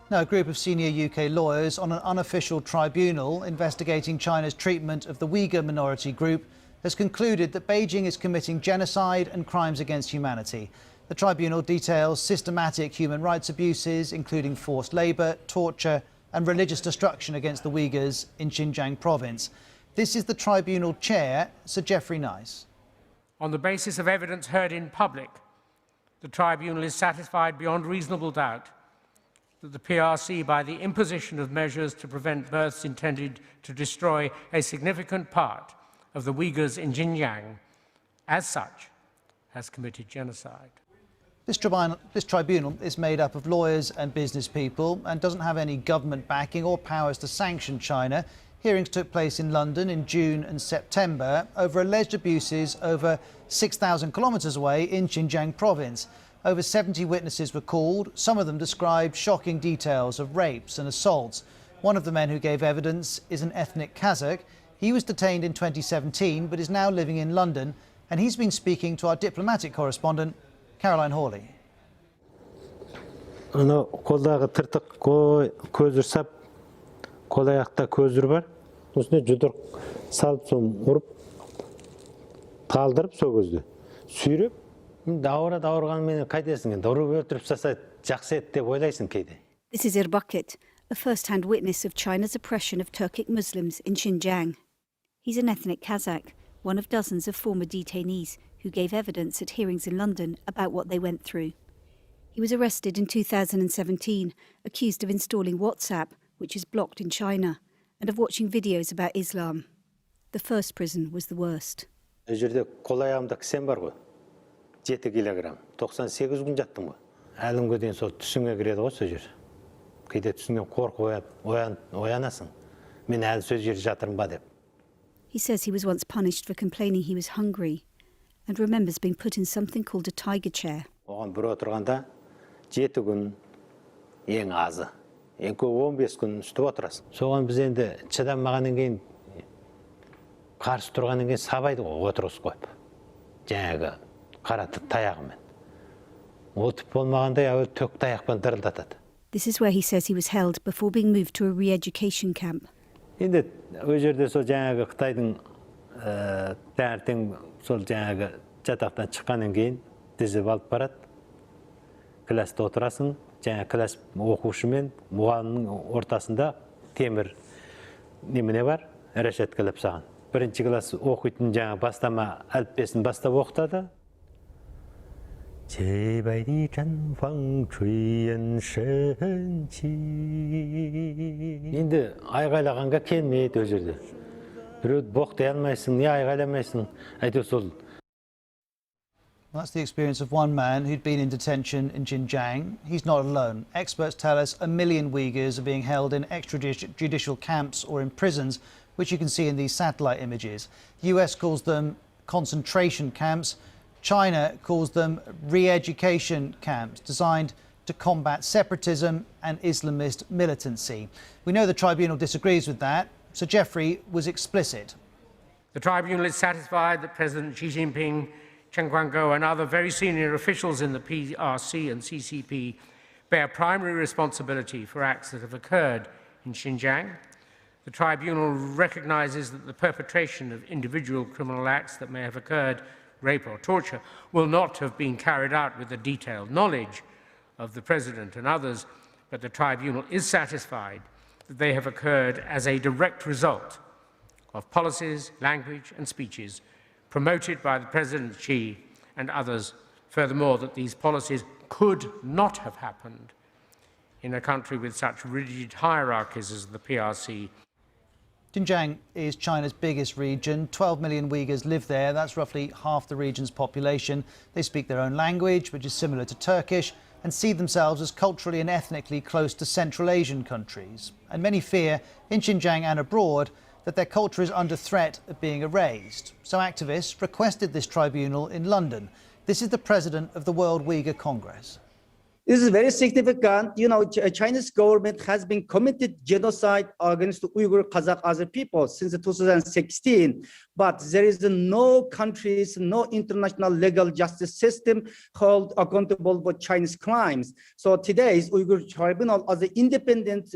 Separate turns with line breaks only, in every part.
Now, a group of senior UK lawyers on an unofficial tribunal investigating China's treatment of the Uyghur minority group has concluded that Beijing is committing genocide and crimes against humanity. The tribunal details systematic human rights abuses, including forced labour, torture and religious destruction against the Uyghurs in Xinjiang province. This is the tribunal chair, Sir Geoffrey Nice.
On the basis of evidence heard in public, the tribunal is satisfied beyond reasonable doubt that the PRC, by the imposition of measures to prevent births intended to destroy a significant part of the Uyghurs in Xinjiang, as such, has committed genocide.
This tribunal is made up of lawyers and business people and doesn't have any government backing or powers to sanction China. Hearings took place in London in June and September over alleged abuses over 6,000 kilometres away in Xinjiang province. Over 70 witnesses were called. Some of them described shocking details of rapes and assaults. One of the men who gave evidence is an ethnic Kazakh. He was detained in 2017 but is now living in London, and he's been speaking to our diplomatic correspondent, Caroline Hawley.
Koldağı tırtık közür sap, kol ayakta közür var. Üstüne judur salıp son vurup, kaldırıp so közdü. Sürüp, davırgan meni kaydesin, doğru öldürüp sasa жақсы ет деп ойлайсың кейде.
This is Irbuket, a first-hand witness of China's oppression of Turkic Muslims in Xinjiang. He's an ethnic Kazakh, one of dozens of former detainees who gave evidence at hearings in London about what they went through. He was arrested in 2017, accused of installing WhatsApp, which is blocked in China, and of watching videos about Islam. The first prison was the worst.
Жерде кол аяғымда кісен бар ғой. 7 килограмм. 98 күн жаттым ғой. Әлімге дейін сол түсіңе кіреді ғой сол жер. Кейде түсіңнен қорқып оянасың. Мен әлі сол жерде жатырмын ба деп.
He says he was once punished for complaining he was hungry and remembers being put in something called a tiger chair.
Оған бір отырғанда 7 күн ең азы. Ең көп 15 күн үстіп отырасың. Соған біз енді шыдамағаннан кейін қарсы тұрғаннан кейін сабайды ғой отырғызып қойып. Жаңағы қара таяғымен. Отып болмағанда әуелі төк таяқпен дырылдатады.
This is where he says he was held before being moved to a re-education camp.
Енді өз жерде сол жаңағы Қытайдың таңертең сол жаңағы жатақтан шыққаннан кейін тізіп алып барады. Класста отырасың, жаңа класс оқушы мен мұғалімнің ортасында темір немене бар, решеткалап саған. Бірінші класс оқитын жаңа бастама әліппесін бастап оқытады. Енді айғайлағанға келмейді өз жерде. Біреуді боқтай алмайсың, не айғайламайсың, әйтеуір сол.
That's the experience of one man who'd been in detention in Xinjiang. He's not alone. Experts tell us 1 million Uyghurs are being held in extrajudicial camps or in prisons, which you can see in these satellite images. The US calls them concentration camps. China calls them re-education camps designed to combat separatism and Islamist militancy. We know the tribunal disagrees with that. Sir Geoffrey was explicit.
The tribunal is satisfied that President Xi Jinping, Chen Guangguo and other very senior officials in the PRC and CCP bear primary responsibility for acts that have occurred in Xinjiang. The tribunal recognises that the perpetration of individual criminal acts that may have occurred, rape or torture, will not have been carried out with the detailed knowledge of the President and others, but the tribunal is satisfied that they have occurred as a direct result of policies, language and speeches promoted by the President Xi and others. Furthermore, that these policies could not have happened in a country with such rigid hierarchies as the PRC.
Xinjiang is China's biggest region. 12 million Uyghurs live there. That's roughly half the region's population. They speak their own language, which is similar to Turkish, and see themselves as culturally and ethnically close to Central Asian countries. And many fear, in Xinjiang and abroad, that their culture is under threat of being erased. So activists requested this tribunal in London. This is the president of the World Uyghur Congress.
This is very significant. You know, Chinese government has been committed genocide against the Uyghur, Kazakh, other people since 2016. But there is no countries, no international legal justice system held accountable for Chinese crimes. So today's Uyghur Tribunal as an independent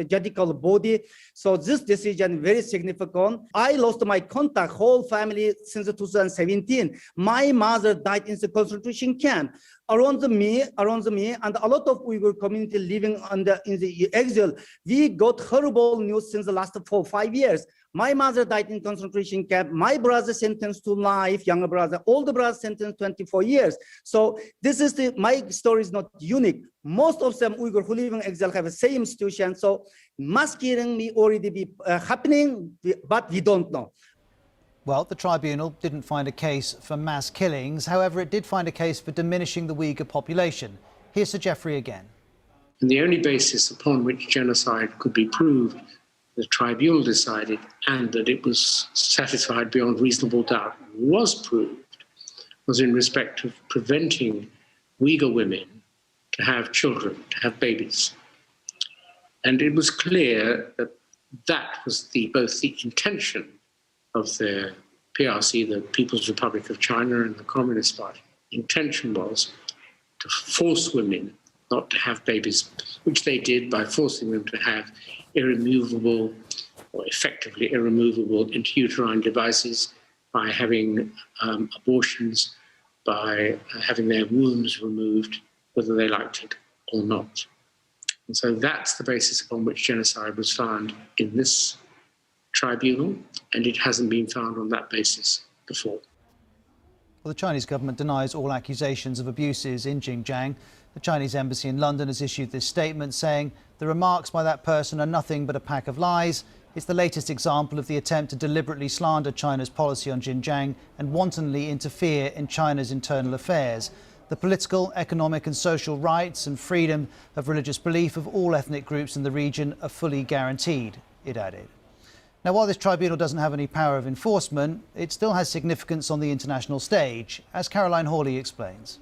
judicial body. So this decision very significant. I lost my contact, whole family since 2017. My mother died in the concentration camp. Around me, and a lot of Uyghur community living in the exile. We got horrible news since the last 4 or 5 years. My mother died in concentration camp. My brother sentenced to life, younger brother, older brother sentenced 24 years. So this is my story is not unique. Most of them Uyghur who live in exile have the same situation. So mass killing may already be happening, but we don't know.
Well, the tribunal didn't find a case for mass killings. However, it did find a case for diminishing the Uyghur population. Here's Sir Geoffrey again.
And the only basis upon which genocide could be proved, the tribunal decided, and that it was satisfied beyond reasonable doubt, was proved, was in respect of preventing Uyghur women to have children, to have babies. And it was clear that that was both the intention of the PRC, the People's Republic of China, and the Communist Party. Intention was to force women not to have babies, which they did by forcing them to have irremovable or effectively irremovable intrauterine devices, by having abortions, by having their wombs removed, whether they liked it or not. And so that's the basis upon which genocide was found in this tribunal, and it hasn't been found on that basis before.
Well, the Chinese government denies all accusations of abuses in Xinjiang. The Chinese embassy in London has issued this statement saying the remarks by that person are nothing but a pack of lies. It's the latest example of the attempt to deliberately slander China's policy on Xinjiang and wantonly interfere in China's internal affairs. The political, economic and social rights and freedom of religious belief of all ethnic groups in the region are fully guaranteed, it added. Now, while this tribunal doesn't have any power of enforcement, it still has significance on the international stage, as Caroline Hawley explains.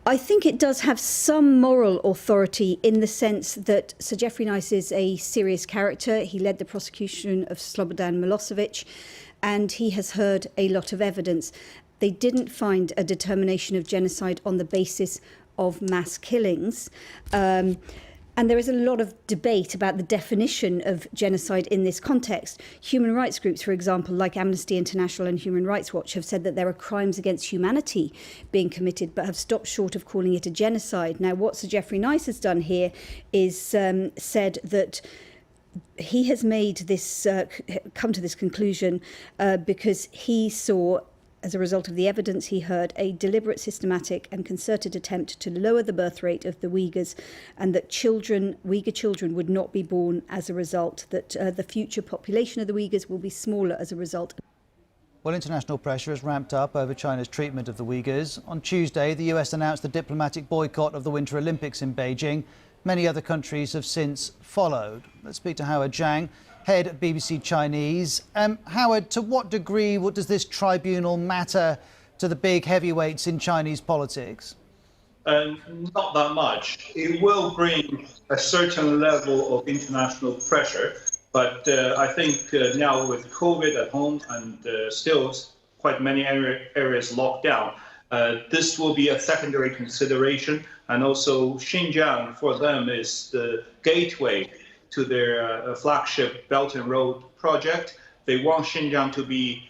I think it does have some moral authority in the sense that Sir Geoffrey Nice is a serious character. He led the prosecution of Slobodan Milosevic and he has heard a lot of evidence. They didn't find a determination of genocide on the basis of mass killings. And there is a lot of debate about the definition of genocide in this context. Human rights groups, for example, like Amnesty International and Human Rights Watch, have said that there are crimes against humanity being committed, but have stopped short of calling it a genocide. Now, what Sir Geoffrey Nice has done here is said that he has made this, come to this conclusion because he saw, as a result of the evidence he heard, a deliberate, systematic and concerted attempt to lower the birth rate of the Uyghurs, and that Uyghur children would not be born as a result, that the future population of the Uyghurs will be smaller as a result.
Well, international pressure has ramped up over China's treatment of the Uyghurs. On Tuesday, the US announced the diplomatic boycott of the Winter Olympics in Beijing. Many other countries have since followed. Let's speak to Howard Zhang, head of BBC Chinese. Howard, to what degree does this tribunal matter to the big heavyweights in Chinese politics?
Not that much. It will bring a certain level of international pressure, but I think now with COVID at home and still quite many areas locked down, this will be a secondary consideration. And also Xinjiang for them is the gateway to their flagship Belt and Road project. They want Xinjiang to be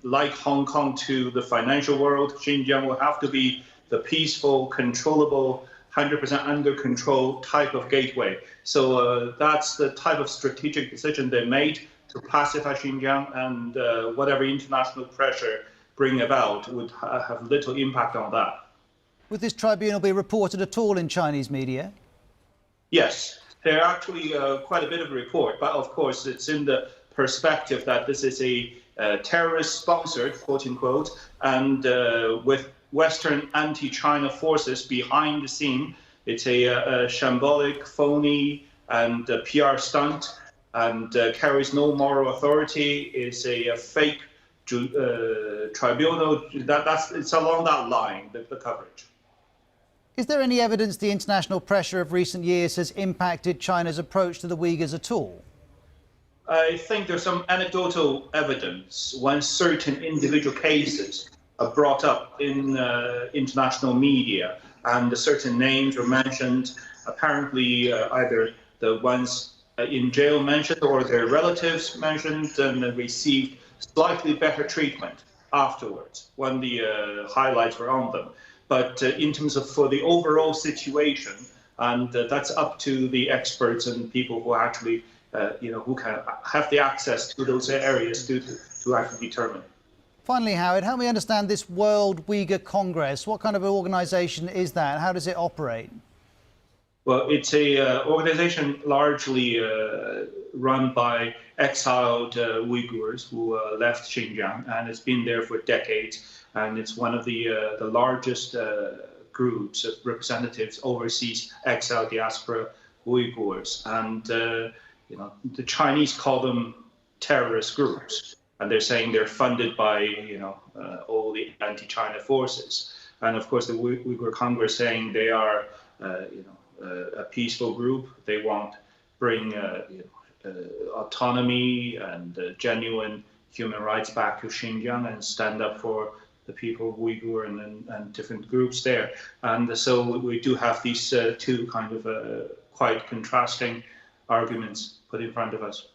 like Hong Kong to the financial world. Xinjiang will have to be the peaceful, controllable, 100% under control type of gateway. So that's the type of strategic decision they made to pacify Xinjiang, and whatever international pressure bring about would have little impact on that.
Would this tribunal be reported at all in Chinese media?
Yes. There are actually quite a bit of report, but of course it's in the perspective that this is a terrorist-sponsored, quote-unquote, and with Western anti-China forces behind the scene. It's a shambolic, phony, and PR stunt, and carries no moral authority. It's a fake tribunal. It's along that line, the coverage.
Is there any evidence the international pressure of recent years has impacted China's approach to the Uyghurs at all?
I think there's some anecdotal evidence when certain individual cases are brought up in international media and certain names are mentioned, apparently either the ones in jail mentioned or their relatives mentioned and received slightly better treatment afterwards when the highlights were on them. But in terms of for the overall situation, and that's up to the experts and people who actually who can have the access to those areas to actually determine.
Finally, Howard, help me understand this World Uyghur Congress. What kind of organisation is that? How does it operate?
Well, it's a organization largely run by exiled Uyghurs who left Xinjiang, and it's been there for decades. And it's one of the largest groups of representatives overseas exiled diaspora Uyghurs. And the Chinese call them terrorist groups, and they're saying they're funded by all the anti-China forces. And of course, the Uyghur Congress saying they are a peaceful group. They want bring autonomy and genuine human rights back to Xinjiang and stand up for the people of Uyghur and different groups there. And so we do have these two kind of quite contrasting arguments put in front of us.